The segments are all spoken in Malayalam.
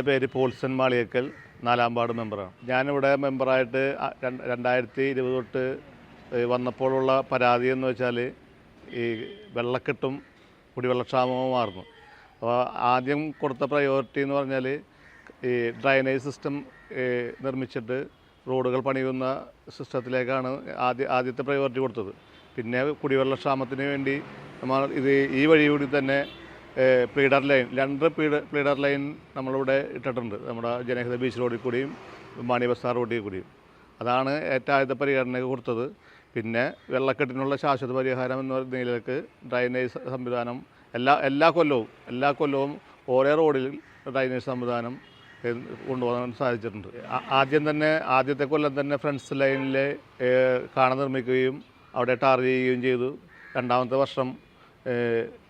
എൻ്റെ പേര് പോൾസൺ മാളിയേക്കൽ, 4-ാം വാർഡ് മെമ്പറാണ്. ഞാനിവിടെ മെമ്പറായിട്ട് 2020 തൊട്ട് വന്നപ്പോഴുള്ള പരാതി എന്ന് വെച്ചാൽ ഈ വെള്ളക്കെട്ടും കുടിവെള്ളക്ഷാമവുമായിരുന്നു. അപ്പോൾ ആദ്യം കൊടുത്ത പ്രയോറിറ്റി എന്ന് പറഞ്ഞാൽ ഈ ഡ്രൈനേജ് സിസ്റ്റം നിർമ്മിച്ചിട്ട് റോഡുകൾ പണിയുന്ന സിസ്റ്റത്തിലേക്കാണ് ആദ്യത്തെ പ്രയോറിറ്റി കൊടുത്തത്. പിന്നെ കുടിവെള്ളക്ഷാമത്തിന് വേണ്ടി നമ്മൾ ഈ വഴി കൂടി തന്നെ പ്ലീഡർ ലൈൻ 2 പ്ലീഡർ ലൈൻ നമ്മളിവിടെ ഇട്ടിട്ടുണ്ട്. നമ്മുടെ ജനഹിത ബീച്ച് റോഡിൽ കൂടിയും മാണി ബസാർ റോഡിൽ കൂടിയും. അതാണ് ഏറ്റവും ആദ്യത്തെ പരിഗണന കൊടുത്തത്. പിന്നെ വെള്ളക്കെട്ടിനുള്ള ശാശ്വത പരിഹാരം എന്ന നിലയിലേക്ക് ഡ്രൈനേജ് സംവിധാനം എല്ലാ കൊല്ലവും ഓരോ റോഡിൽ ഡ്രൈനേജ് സംവിധാനം കൊണ്ടുപോകാൻ സാധിച്ചിട്ടുണ്ട്. ആദ്യത്തെ കൊല്ലം തന്നെ ഫ്രണ്ട്സ് ലൈനിലെ കാണ നിർമ്മിക്കുകയും അവിടെ ടാർ ചെയ്യുകയും ചെയ്തു. രണ്ടാമത്തെ വർഷം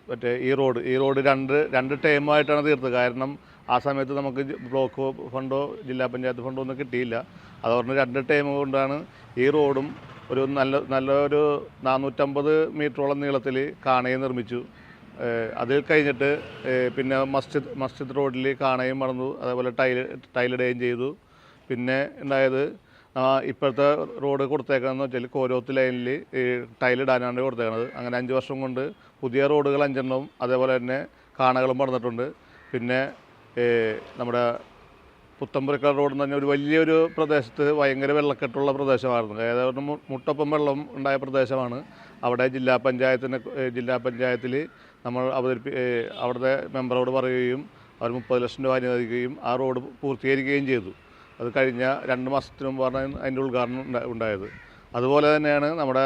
മറ്റേ ഈ റോഡ് രണ്ട് ടൈമായിട്ടാണ് തീർത്തത്. കാരണം ആ സമയത്ത് നമുക്ക് ബ്ലോക്ക് ഫണ്ടോ ജില്ലാ പഞ്ചായത്ത് ഫണ്ടോ ഒന്നും കിട്ടിയില്ല. അതുകൊണ്ട് 2 ടൈം കൊണ്ടാണ് ഈ റോഡും ഒരു നല്ലൊരു 450 മീറ്ററോളം നീളത്തിൽ കാണയും നിർമ്മിച്ചു. അതിൽ കഴിഞ്ഞിട്ട് പിന്നെ മസ്ജിദ് റോഡിൽ കാണയും മറന്നു, അതേപോലെ ടൈലിടുകയും ചെയ്തു. പിന്നെ ഉണ്ടായത് ഇപ്പോഴത്തെ റോഡ് കൊടുത്തേക്കാന്ന് വെച്ചാൽ കോരോത്ത് ലൈനിൽ ടൈലിടാനാണ് കൊടുത്തേക്കുന്നത്. അങ്ങനെ 5 വർഷം കൊണ്ട് പുതിയ റോഡുകൾ 5 അതേപോലെ തന്നെ കാണകളും പണിതിട്ടുണ്ട്. പിന്നെ നമ്മുടെ പുത്തമ്പുരക്കാട് റോഡ് എന്ന് പറഞ്ഞാൽ ഒരു വലിയൊരു പ്രദേശത്ത് ഭയങ്കര വെള്ളക്കെട്ടുള്ള പ്രദേശമായിരുന്നു. ഏതാണ്ട് മുട്ടൊപ്പം വെള്ളം ഉണ്ടായ പ്രദേശമാണ്. അവിടെ ജില്ലാ പഞ്ചായത്തിൽ നമ്മൾ അവിടുത്തെ മെമ്പറോട് പറയുകയും അവർ 30 ലക്ഷം രൂപ അനുവദിക്കുകയും ആ റോഡ് പൂർത്തീകരിക്കുകയും ചെയ്തു. അത് കഴിഞ്ഞ 2 മാസത്തിന് മുമ്പാണ് അതിൻ്റെ ഉദ്ഘാടനം ഉണ്ടായത്. അതുപോലെ തന്നെയാണ് നമ്മുടെ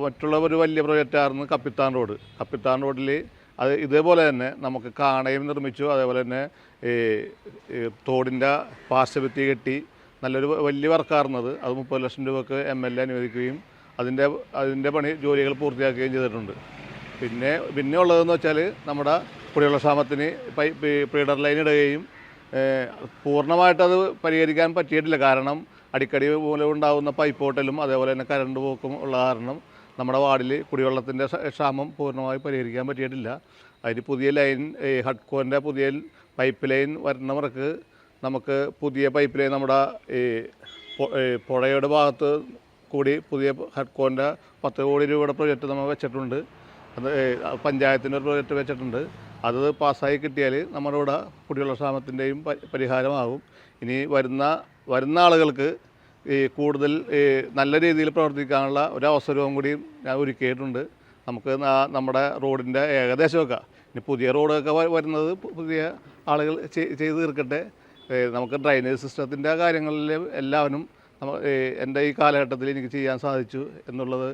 മറ്റുള്ള ഒരു വലിയ പ്രൊജക്റ്റായിരുന്നു കപ്പിത്താൻ റോഡിൽ ഇതേപോലെ തന്നെ നമുക്ക് കാണയും നിർമ്മിച്ചു. അതേപോലെ തന്നെ തോടിൻ്റെ പാർശ്വഭിത്തി കെട്ടി നല്ലൊരു വലിയ വർക്കായിരുന്നത്. അത് 30 ലക്ഷം രൂപക്ക് MLA അനുവദിക്കുകയും അതിൻ്റെ ജോലികൾ പൂർത്തിയാക്കുകയും ചെയ്തിട്ടുണ്ട്. പിന്നെ ഉള്ളതെന്ന് വെച്ചാൽ നമ്മുടെ കുടിവെള്ളക്ഷാമത്തിന് പ്ലീഡർ ലൈൻ ഇടുകയും പൂർണ്ണമായിട്ടത് പരിഹരിക്കാൻ പറ്റിയിട്ടില്ല. കാരണം അടിക്കടി മൂലം ഉണ്ടാകുന്ന പൈപ്പ് പൊട്ടലും അതേപോലെ തന്നെ കരണ്ട് പോക്കും ഉള്ള കാരണം നമ്മുടെ വാർഡിൽ കുടിവെള്ളത്തിൻ്റെ ക്ഷാമം പൂർണ്ണമായി പരിഹരിക്കാൻ പറ്റിയിട്ടില്ല. അതിന് പുതിയ ലൈൻ ഹഡ്കോൻ്റെ പുതിയ പൈപ്പ് ലൈൻ വരുന്നവർക്ക് നമുക്ക് പുതിയ പൈപ്പ് ലൈൻ നമ്മുടെ പുഴയുടെ ഭാഗത്ത് കൂടി പുതിയ ഹഡ്കോൻ്റെ 10 കോടി രൂപയുടെ പ്രൊജക്റ്റ് നമ്മൾ വെച്ചിട്ടുണ്ട്. അത് പഞ്ചായത്തിൻ്റെ ഒരു പ്രൊജക്റ്റ് വെച്ചിട്ടുണ്ട്. അത് പാസ്സായി കിട്ടിയാൽ നമ്മുടെ ഇവിടെ കുടിവെള്ളക്ഷാമത്തിൻ്റെയും പരിഹാരമാകും. ഇനി വരുന്ന ആളുകൾക്ക് കൂടുതൽ നല്ല രീതിയിൽ പ്രവർത്തിക്കാനുള്ള ഒരവസരവും കൂടി ഞാൻ ഒരുക്കിയിട്ടുണ്ട്. നമുക്ക് നമ്മുടെ റോഡിൻ്റെ ഏകദേശമൊക്കെ ഇനി പുതിയ റോഡൊക്കെ വരുന്നത് പുതിയ ആളുകൾ ചെയ്ത് തീർക്കട്ടെ. നമുക്ക് ഡ്രൈനേജ് സിസ്റ്റത്തിൻ്റെ കാര്യങ്ങളിൽ എല്ലാവരും എൻ്റെ ഈ കാലഘട്ടത്തിൽ എനിക്ക് ചെയ്യാൻ സാധിച്ചു എന്നുള്ളത്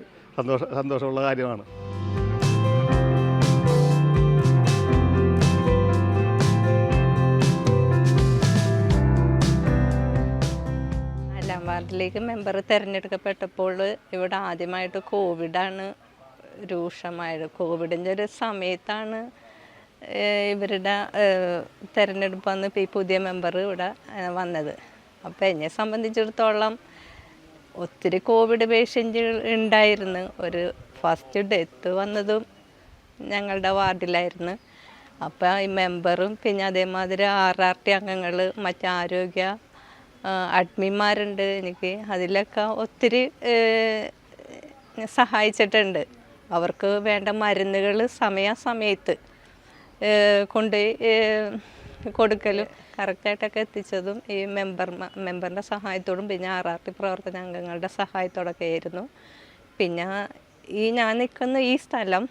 സന്തോഷമുള്ള കാര്യമാണ്. വാർഡിലേക്ക് മെമ്പർ തിരഞ്ഞെടുക്കപ്പെട്ടപ്പോൾ ഇവിടെ ആദ്യമായിട്ട് കോവിഡാണ് രൂക്ഷമായത്. കോവിഡിൻ്റെ ഒരു സമയത്താണ് ഇവരുടെ തിരഞ്ഞെടുപ്പ് വന്ന് ഈ പുതിയ മെമ്പർ ഇവിടെ വന്നത്. അപ്പോൾ എന്നെ സംബന്ധിച്ചിടത്തോളം ഒത്തിരി കോവിഡ് പേഷ്യൻ്റ് ഉണ്ടായിരുന്നു. ഒരു ഫസ്റ്റ് ഡെത്ത് വന്നതും ഞങ്ങളുടെ വാർഡിലായിരുന്നു. അപ്പോൾ ഈ മെമ്പറും പിന്നെ അതേമാതിരി RRT അംഗങ്ങൾ മറ്റാരോഗ്യ അഡ്മിന്മാരുണ്ട് എനിക്ക്. അതിലൊക്കെ ഒത്തിരി സഹായിച്ചിട്ടുണ്ട്. അവർക്ക് വേണ്ട മരുന്നുകൾ സമയാസമയത്ത് കൊടുക്കലും കറക്റ്റായിട്ടൊക്കെ എത്തിച്ചതും ഈ മെമ്പറിൻ്റെ സഹായത്തോടും പിന്നെ RRT പ്രവർത്തന അംഗങ്ങളുടെ സഹായത്തോടൊക്കെ ആയിരുന്നു. പിന്നെ ഞാൻ നിൽക്കുന്ന ഈ സ്ഥലം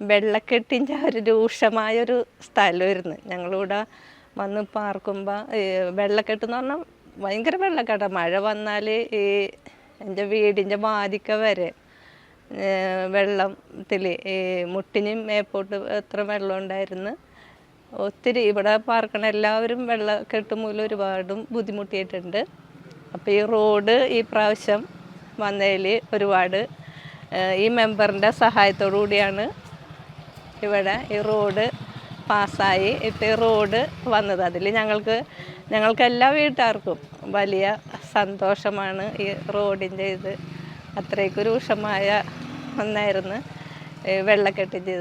വെള്ളക്കെട്ടിൻ്റെ ഒരു രൂക്ഷമായൊരു സ്ഥലമായിരുന്നു. ഞങ്ങളിവിടെ വന്ന് പാർക്കുമ്പോൾ വെള്ളക്കെട്ടെന്ന് പറഞ്ഞാൽ ഭയങ്കര വെള്ളക്കെട്ടാണ്. മഴ വന്നാൽ എൻ്റെ വീടിൻ്റെ വാതിക്ക വരെ വെള്ളത്തിൽ മുട്ടിന് മേപ്പോട്ട് എത്ര വെള്ളം ഉണ്ടായിരുന്നു. ഒത്തിരി ഇവിടെ പാർക്കണ എല്ലാവരും വെള്ളക്കെട്ട് മൂലം ഒരുപാടും ബുദ്ധിമുട്ടിയിട്ടുണ്ട്. അപ്പോൾ ഈ റോഡ് ഈ പ്രാവശ്യം വന്നതിൽ ഒരുപാട് ഈ മെമ്പറിൻ്റെ സഹായത്തോടു കൂടിയാണ് ഇവിടെ ഈ റോഡ് പാസ്സായി ഇപ്പോൾ ഈ റോഡ് വന്നത്. അതിൽ ഞങ്ങൾക്ക് എല്ലാ വീട്ടുകാർക്കും വലിയ സന്തോഷമാണ്. ഈ റോഡിൻ്റെ അത്രയ്ക്ക് രൂക്ഷമായ ഒന്നായിരുന്നു വെള്ളക്കെട്ടിൻ്റെ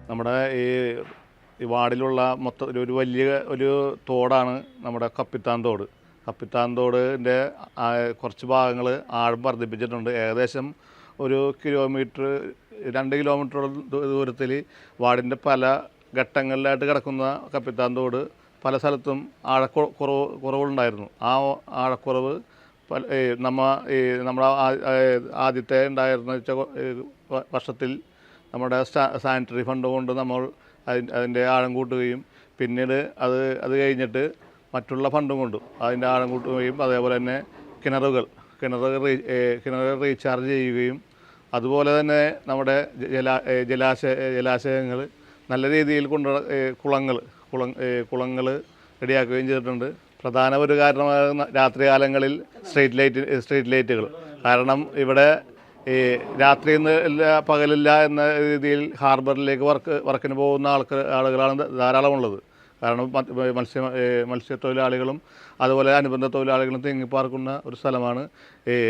നമ്മുടെ ഈ വാർഡിലുള്ള മൊത്തം ഒരു വലിയ ഒരു തോടാണ് നമ്മുടെ കപ്പിത്താൻ തോട്. കപ്പിത്താൻ തോടിൻ്റെ കുറച്ച് ഭാഗങ്ങൾ ആഴം വർദ്ധിപ്പിച്ചിട്ടുണ്ട്. ഏകദേശം ഒരു കിലോമീറ്റർ 2 കിലോമീറ്ററോളം ദൂരത്തിൽ വാർഡിൻ്റെ പല ഘട്ടങ്ങളിലായിട്ട് കിടക്കുന്ന കപ്പിത്താൻ തോട് പല സ്ഥലത്തും കുറവുണ്ടായിരുന്നു. ആ ആഴക്കുറവ് നമ്മുടെ ആദ്യത്തെ ഉണ്ടായിരുന്ന വർഷത്തിൽ നമ്മുടെ സാനിറ്ററി ഫണ്ട് കൊണ്ട് നമ്മൾ അതിൻ്റെ ആഴം കൂട്ടുകയും പിന്നീട് അത് കഴിഞ്ഞിട്ട് മറ്റുള്ള ഫണ്ടും കൊണ്ടും അതിൻ്റെ ആഴം കൂട്ടുകയും അതേപോലെ തന്നെ കിണറുകൾ റീചാർജ് ചെയ്യുകയും അതുപോലെ തന്നെ നമ്മുടെ ജലാശയങ്ങൾ നല്ല രീതിയിൽ കുളങ്ങൾ റെഡിയാക്കുകയും ചെയ്തിട്ടുണ്ട്. പ്രധാന ഒരു കാരണമാണ് രാത്രികാലങ്ങളിൽ സ്ട്രീറ്റ് ലൈറ്റുകൾ. കാരണം ഇവിടെ രാത്രിയിൽ പകലില്ല എന്ന രീതിയിൽ ഹാർബറിലേക്ക് വർക്കിന് പോകുന്ന ആളുകളാണ് ധാരാളമുള്ളത്. കാരണം മത്സ്യത്തൊഴിലാളികളും അതുപോലെ അനുബന്ധ തൊഴിലാളികളും തിങ്ങിപ്പാർക്കുന്ന ഒരു സ്ഥലമാണ്.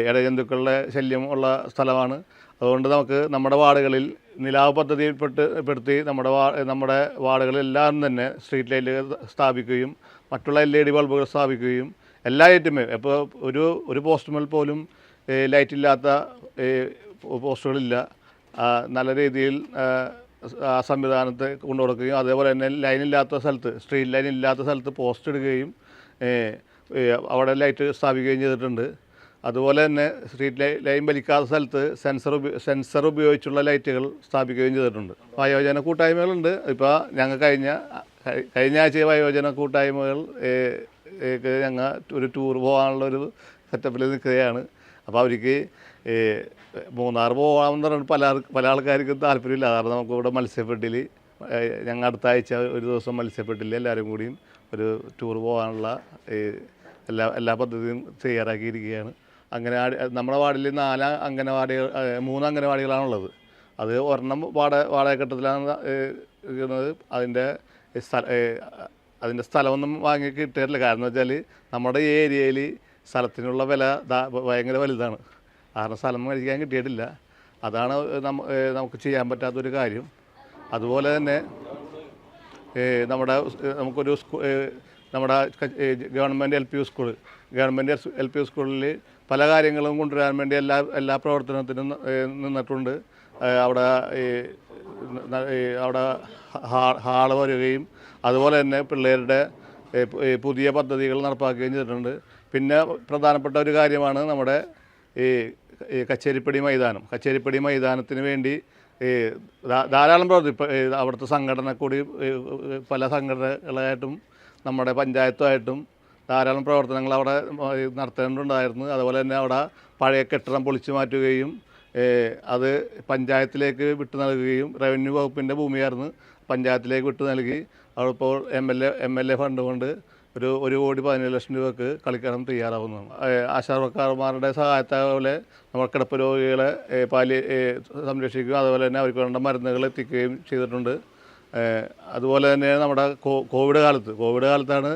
ഇഴജന്തുക്കളുടെ ശല്യം ഉള്ള സ്ഥലമാണ്. അതുകൊണ്ട് നമുക്ക് നമ്മുടെ വാർഡുകളിൽ നിലാവ് പദ്ധതിയിൽപ്പെടുത്തി നമ്മുടെ വാർഡുകളിലെല്ലാം തന്നെ സ്ട്രീറ്റ് ലൈറ്റുകൾ സ്ഥാപിക്കുകയും മറ്റുള്ള LED ബൾബുകൾ സ്ഥാപിക്കുകയും എല്ലാ ലൈറ്റുമേ ഇപ്പോൾ ഒരു പോസ്റ്റുമേൽ പോലും ലൈറ്റില്ലാത്ത പോസ്റ്റുകളില്ല. നല്ല രീതിയിൽ ആ സംവിധാനത്തെ കൊണ്ടുകൊടുക്കുകയും അതേപോലെ തന്നെ സ്ട്രീറ്റ് ലൈൻ ഇല്ലാത്ത സ്ഥലത്ത് പോസ്റ്റ് ഇടുകയും അവിടെ ലൈറ്റ് സ്ഥാപിക്കുകയും ചെയ്തിട്ടുണ്ട്. അതുപോലെ തന്നെ സ്ട്രീറ്റ് ലൈൻ വലിക്കാത്ത സ്ഥലത്ത് സെൻസർ ഉപയോഗിച്ചുള്ള ലൈറ്റുകൾ സ്ഥാപിക്കുകയും ചെയ്തിട്ടുണ്ട്. വയോജന കൂട്ടായ്മകളുണ്ട്. ഇപ്പോൾ ഞങ്ങൾ കഴിഞ്ഞ ആഴ്ച വയോജന കൂട്ടായ്മകൾ ഞങ്ങൾ ഒരു ടൂർ പോകാനുള്ളൊരു സെറ്റപ്പിൽ നിൽക്കുകയാണ്. അപ്പോൾ അവർക്ക് മൂന്നാർ പോകാമെന്ന് പറഞ്ഞിട്ട് പല ആൾക്കാർക്കും താല്പര്യമില്ല. കാരണം നമുക്കിവിടെ മത്സ്യപ്പെട്ടിൽ ഞങ്ങൾ അടുത്ത ആഴ്ച ഒരു ദിവസം മത്സ്യപ്പെട്ടിൽ എല്ലാവരും കൂടിയും ഒരു ടൂർ പോകാനുള്ള എല്ലാ പദ്ധതിയും തയ്യാറാക്കിയിരിക്കുകയാണ്. നമ്മുടെ വാർഡിൽ 3 അംഗനവാടികളാണുള്ളത്. അത് ഒരെണ്ണം വാടകഘട്ടത്തിലാണ് ഇരിക്കുന്നത്. അതിൻ്റെ സ്ഥലമൊന്നും വാങ്ങി കിട്ടിയിട്ടില്ല. കാരണം വെച്ചാൽ നമ്മുടെ ഈ ഏരിയയിൽ സ്ഥലത്തിനുള്ള വില ഭയങ്കര വലുതാണ്. കാരണം സ്ഥലം മേടിക്കാൻ കിട്ടിയിട്ടില്ല. അതാണ് നമുക്ക് ചെയ്യാൻ പറ്റാത്തൊരു കാര്യം. അതുപോലെ തന്നെ നമ്മുടെ ഗവൺമെൻറ് എൽ പി സ്കൂളിൽ പല കാര്യങ്ങളും കൊണ്ടുവരാൻ വേണ്ടി എല്ലാ പ്രവർത്തനത്തിനും നിന്നിട്ടുണ്ട്. അവിടെ ഹാള് വരികയും അതുപോലെ തന്നെ പിള്ളേരുടെ പുതിയ പദ്ധതികൾ നടപ്പാക്കുകയും ചെയ്തിട്ടുണ്ട്. പിന്നെ പ്രധാനപ്പെട്ട ഒരു കാര്യമാണ് നമ്മുടെ ഈ കച്ചേരിപ്പടി മൈതാനത്തിന് വേണ്ടി ധാരാളം അവിടുത്തെ സംഘടന കൂടി പല സംഘടനകളായിട്ടും നമ്മുടെ പഞ്ചായത്തുമായിട്ടും ധാരാളം പ്രവർത്തനങ്ങൾ അവിടെ നടത്തേണ്ടതുണ്ടായിരുന്നു. അതുപോലെ തന്നെ അവിടെ പഴയ കെട്ടിടം പൊളിച്ചു മാറ്റുകയും അത് പഞ്ചായത്തിലേക്ക് വിട്ടു നൽകുകയും റവന്യൂ വകുപ്പിൻ്റെ ഭൂമിയായിരുന്നു പഞ്ചായത്തിലേക്ക് വിട്ടു നൽകി അവിടെ ഇപ്പോൾ എം.എൽ.എ ഫണ്ട് കൊണ്ട് ഒരു 1,17,00,000 രൂപക്ക് കളിക്കണം തയ്യാറാവുന്നതാണ്. ആശാവർക്കർമാരുടെ സഹായത്തോടെ നമ്മൾ കിടപ്പ് രോഗികളെ സംരക്ഷിക്കുകയും അതുപോലെ തന്നെ അവർക്ക് വേണ്ട മരുന്നുകൾ എത്തിക്കുകയും ചെയ്തിട്ടുണ്ട്. അതുപോലെ തന്നെ നമ്മുടെ കോവിഡ് കാലത്താണ്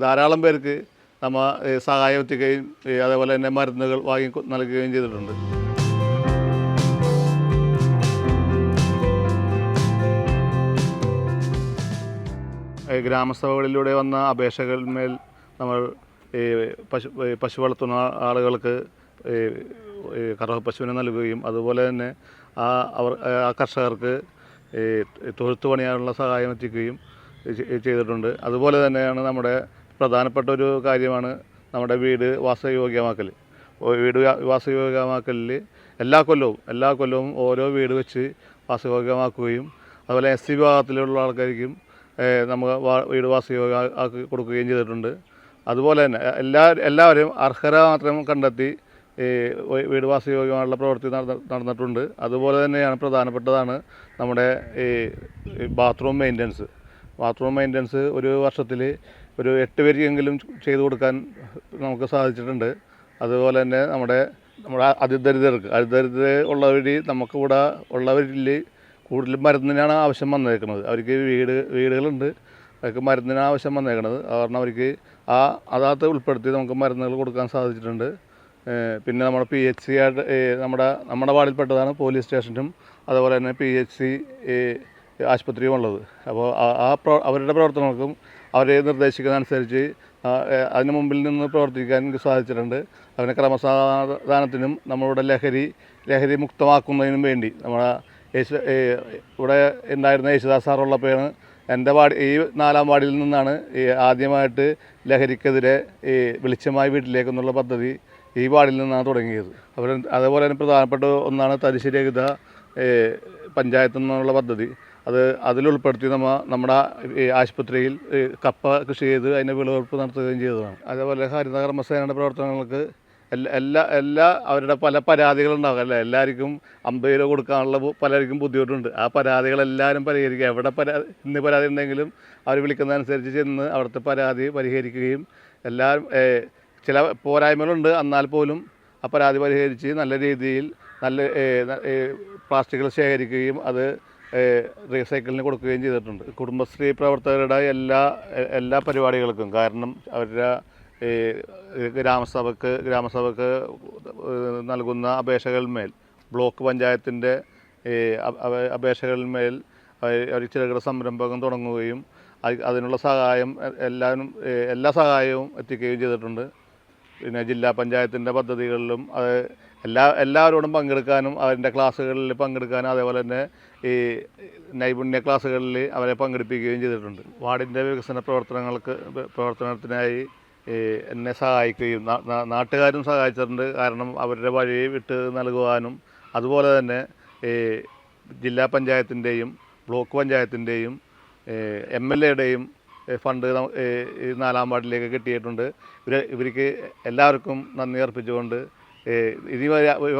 ധാരാളം പേർക്ക് നമ്മൾ സഹായം എത്തിക്കുകയും അതേപോലെ തന്നെ മരുന്നുകൾ വാങ്ങി നൽകുകയും ചെയ്തിട്ടുണ്ട്. ഗ്രാമസഭകളിലൂടെ വന്ന അപേക്ഷകളിന്മേൽ നമ്മൾ പശു വളർത്തുന്ന ആളുകൾക്ക് കറവ പശുവിനെ നൽകുകയും അതുപോലെ തന്നെ ആ കർഷകർക്ക് തൊഴുത്ത് പണിയാനുള്ള സഹായം എത്തിക്കുകയും ചെയ്തിട്ടുണ്ട്. അതുപോലെ തന്നെയാണ് നമ്മുടെ പ്രധാനപ്പെട്ട ഒരു കാര്യമാണ് നമ്മുടെ വീട് വാസയോഗ്യമാക്കലിൽ എല്ലാ കൊല്ലവും ഓരോ വീട് വെച്ച് വാസയോഗ്യമാക്കുകയും അതുപോലെ SC വിഭാഗത്തിലുള്ള ആൾക്കാർക്കും നമുക്ക് വീട് വാസയോഗ്യമാക്കി കൊടുക്കുകയും ചെയ്തിട്ടുണ്ട്. അതുപോലെ തന്നെ എല്ലാവരും അർഹരെ മാത്രം കണ്ടെത്തി വീട് വാസയോഗ്യമായുള്ള പ്രവൃത്തി നടന്നിട്ടുണ്ട്. അതുപോലെ തന്നെയാണ് പ്രധാനപ്പെട്ടതാണ് നമ്മുടെ ഈ ബാത്റൂം മെയിൻ്റനൻസ് ഒരു വർഷത്തിൽ ഒരു 8 പേർക്കെങ്കിലും ചെയ്തു കൊടുക്കാൻ നമുക്ക് സാധിച്ചിട്ടുണ്ട്. അതുപോലെ തന്നെ നമ്മുടെ അതിദരിദ്രർ നമുക്കിവിടെ ഉള്ളവരിൽ കൂടുതലും മരുന്നിനാണ് ആവശ്യം വന്നേക്കുന്നത്. അവർക്ക് വീടുകളുണ്ട്, അവർക്ക് മരുന്നിനാണ് ആവശ്യം വന്നേക്കുന്നത്. കാരണം അവർക്ക് അതകത്ത് ഉൾപ്പെടുത്തി നമുക്ക് മരുന്നുകൾ കൊടുക്കാൻ സാധിച്ചിട്ടുണ്ട്. പിന്നെ നമ്മുടെ PHC ആയിട്ട് നമ്മുടെ വാർഡിൽപ്പെട്ടതാണ് പോലീസ് സ്റ്റേഷനും അതുപോലെ തന്നെ PHC ആശുപത്രിയും ഉള്ളത്. അപ്പോൾ അവരുടെ പ്രവർത്തനങ്ങൾക്കും അവരെ നിർദ്ദേശിക്കുന്നതനുസരിച്ച് അതിന് മുമ്പിൽ നിന്ന് പ്രവർത്തിക്കാൻ എനിക്ക് സാധിച്ചിട്ടുണ്ട്. അതിന് ക്രമസമാധാനത്തിനും നമ്മളുടെ ലഹരി മുക്തമാക്കുന്നതിനും വേണ്ടി നമ്മുടെ ഇവിടെ ഉണ്ടായിരുന്ന യേശുദാസ് സാറുള്ളപ്പോഴാണ് എൻ്റെ ഈ 4-ാം വാർഡിൽ നിന്നാണ് ആദ്യമായിട്ട് ലഹരിക്കെതിരെ വെളിച്ചമായി വീട്ടിലേക്കെന്നുള്ള പദ്ധതി ഈ വാർഡിൽ നിന്നാണ് തുടങ്ങിയത്. അതേപോലെ തന്നെ പ്രധാനപ്പെട്ട ഒന്നാണ് തരിശുരഹിത പഞ്ചായത്ത് എന്നുള്ള പദ്ധതി. അതിലുൾപ്പെടുത്തി നമ്മുടെ ആശുപത്രിയിൽ കപ്പ കൃഷി ചെയ്ത് അതിൻ്റെ വിളവെടുപ്പ് നടത്തുകയും ചെയ്തതാണ്. അതേപോലെ ഹരിത കർമ്മസേനയുടെ പ്രവർത്തനങ്ങൾക്ക് എല്ലാ അവരുടെ പല പരാതികളുണ്ടാകും. എല്ലാവർക്കും 50 രൂപ കൊടുക്കാനുള്ള പലർക്കും ബുദ്ധിമുട്ടുണ്ട്. ആ പരാതികളെല്ലാവരും പരിഹരിക്കുക. എവിടെ ഇന്ന് പരാതി ഉണ്ടെങ്കിലും അവർ വിളിക്കുന്നതനുസരിച്ച് ചെന്ന് അവിടുത്തെ പരാതി പരിഹരിക്കുകയും എല്ലാവരും ചില പോരായ്മകളുണ്ട്, എന്നാൽ പോലും ആ പരാതി പരിഹരിച്ച് നല്ല രീതിയിൽ പ്ലാസ്റ്റിക്കുകൾ ശേഖരിക്കുകയും അത് റീസൈക്കിളിന് കൊടുക്കുകയും ചെയ്തിട്ടുണ്ട്. കുടുംബശ്രീ പ്രവർത്തകരുടെ എല്ലാ പരിപാടികൾക്കും, കാരണം അവരുടെ ഗ്രാമസഭക്ക് നൽകുന്ന അപേക്ഷകളിന്മേൽ ബ്ലോക്ക് പഞ്ചായത്തിൻ്റെ അപേക്ഷകളിന്മേൽ അവർ ചെറുകിട സംരംഭകം തുടങ്ങുകയും അതിനുള്ള സഹായം എല്ലാ സഹായവും എത്തിക്കുകയും ചെയ്തിട്ടുണ്ട്. പിന്നെ ജില്ലാ പഞ്ചായത്തിൻ്റെ പദ്ധതികളിലും എല്ലാവരോടും പങ്കെടുക്കാനും അതിൻ്റെ ക്ലാസ്സുകളിൽ പങ്കെടുക്കാനും അതേപോലെ തന്നെ ഈ നൈപുണ്യ ക്ലാസ്സുകളിൽ അവരെ പങ്കെടുപ്പിക്കുകയും ചെയ്തിട്ടുണ്ട്. വാർഡിൻ്റെ വികസന പ്രവർത്തനത്തിനായി എന്നെ സഹായിക്കുകയും നാട്ടുകാരും സഹായിച്ചിട്ടുണ്ട്. കാരണം അവരുടെ വഴി വിട്ട് നൽകുവാനും അതുപോലെ തന്നെ ജില്ലാ പഞ്ചായത്തിൻ്റെയും ബ്ലോക്ക് പഞ്ചായത്തിൻ്റെയും MLAയുടെയും ഫണ്ട് ഈ 4-ാം വാർഡിലേക്ക് കിട്ടിയിട്ടുണ്ട്. ഇവർക്ക് എല്ലാവർക്കും നന്ദി അർപ്പിച്ചുകൊണ്ട് ഇനി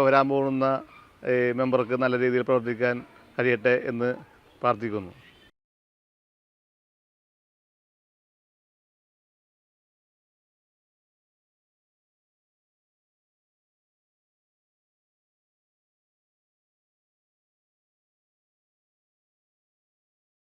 വരാൻ പോകുന്ന മെമ്പർക്ക് നല്ല രീതിയിൽ പ്രവർത്തിക്കാൻ കഴിയട്ടെ എന്ന് പ്രാർത്ഥിക്കുന്നു.